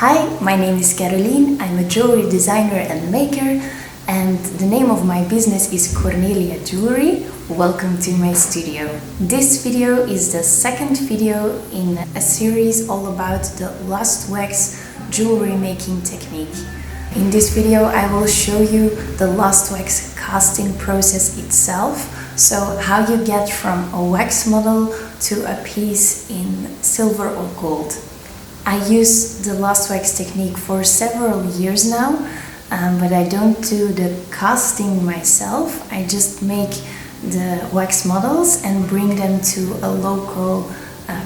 Hi, my name is Karolien. I'm a jewelry designer and maker, and the name of my business is Kornelia Jewelry. Welcome to my studio. This video is the second video in a series all about the lost wax jewelry making technique. In this video, I will show you the lost wax casting process itself, so how you get from a wax model to a piece in silver or gold. I use the lost wax technique for several years now, but I don't do the casting myself. I just make the wax models and bring them to a local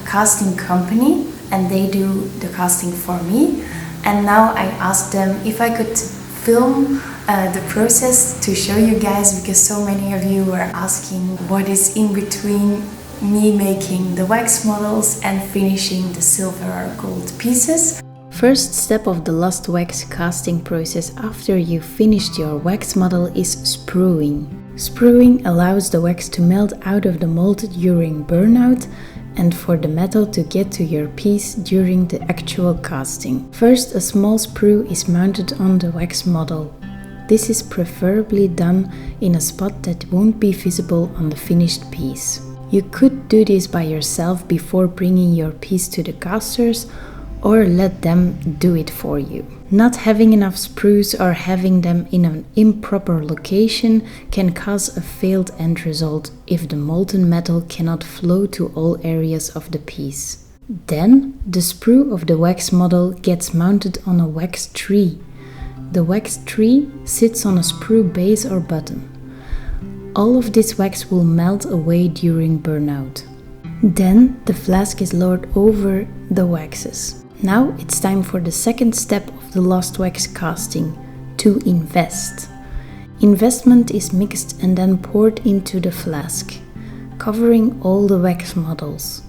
casting company, and they do the casting for me. And now I asked them if I could film the process to show you guys, because so many of you were asking what is in between me making the wax models and finishing the silver or gold pieces. First step of the lost wax casting process after you finished your wax model is spruing. Spruing allows the wax to melt out of the mold during burnout and for the metal to get to your piece during the actual casting. First, a small sprue is mounted on the wax model. This is preferably done in a spot that won't be visible on the finished piece. You could do this by yourself before bringing your piece to the casters, or let them do it for you. Not having enough sprues or having them in an improper location can cause a failed end result if the molten metal cannot flow to all areas of the piece. Then, the sprue of the wax model gets mounted on a wax tree. The wax tree sits on a sprue base or button. All of this wax will melt away during burnout. Then the flask is lowered over the waxes. Now it's time for the second step of the lost wax casting, to invest. Investment is mixed and then poured into the flask, covering all the wax models.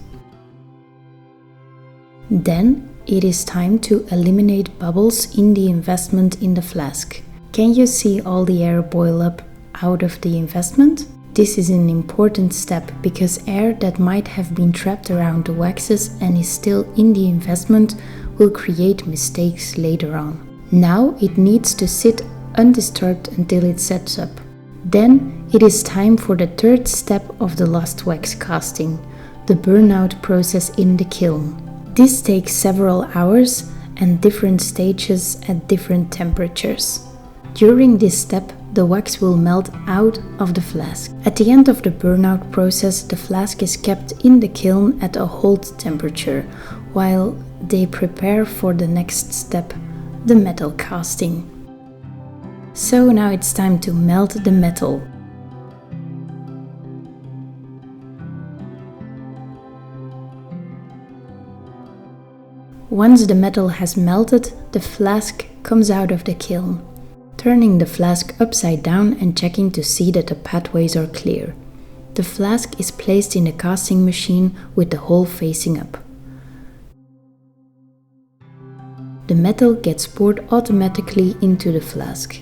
Then it is time to eliminate bubbles in the investment in the flask. Can you see all the air boil up out of the investment? This is an important step because air that might have been trapped around the waxes and is still in the investment will create mistakes later on. Now it needs to sit undisturbed until it sets up. Then it is time for the third step of the lost wax casting, the burnout process in the kiln. This takes several hours and different stages at different temperatures. During this step, the wax will melt out of the flask. At the end of the burnout process, the flask is kept in the kiln at a hold temperature, while they prepare for the next step, the metal casting. So now it's time to melt the metal. Once the metal has melted, the flask comes out of the kiln. Turning the flask upside down and checking to see that the pathways are clear. The flask is placed in the casting machine with the hole facing up. The metal gets poured automatically into the flask.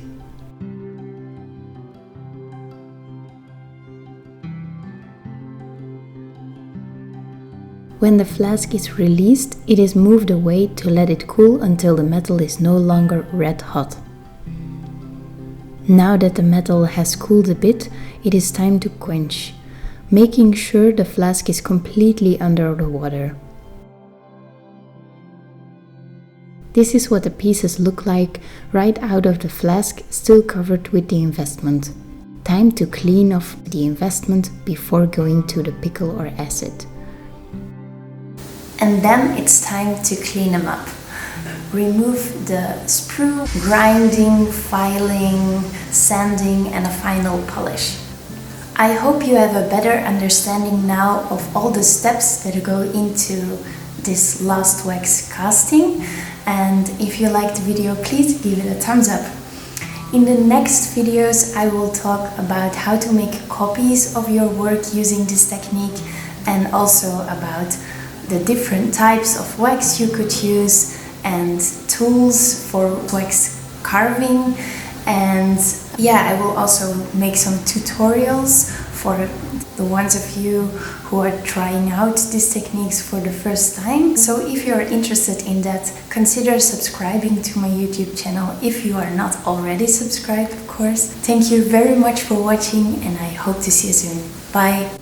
When the flask is released, it is moved away to let it cool until the metal is no longer red hot. Now that the metal has cooled a bit, it is time to quench, making sure the flask is completely under the water. This is what the pieces look like right out of the flask, still covered with the investment. Time to clean off the investment before going to the pickle or acid. And then it's time to clean them up. Remove the sprue, grinding, filing, sanding, and a final polish. I hope you have a better understanding now of all the steps that go into this lost wax casting. And if you liked the video, please give it a thumbs up. In the next videos, I will talk about how to make copies of your work using this technique, and also about the different types of wax you could use and tools for wax carving. And yeah, I will also make some tutorials for the ones of you who are trying out these techniques for the first time. So if you're interested in that, consider subscribing to my YouTube channel if you are not already subscribed, of course. Thank you very much for watching, and I hope to see you soon. Bye!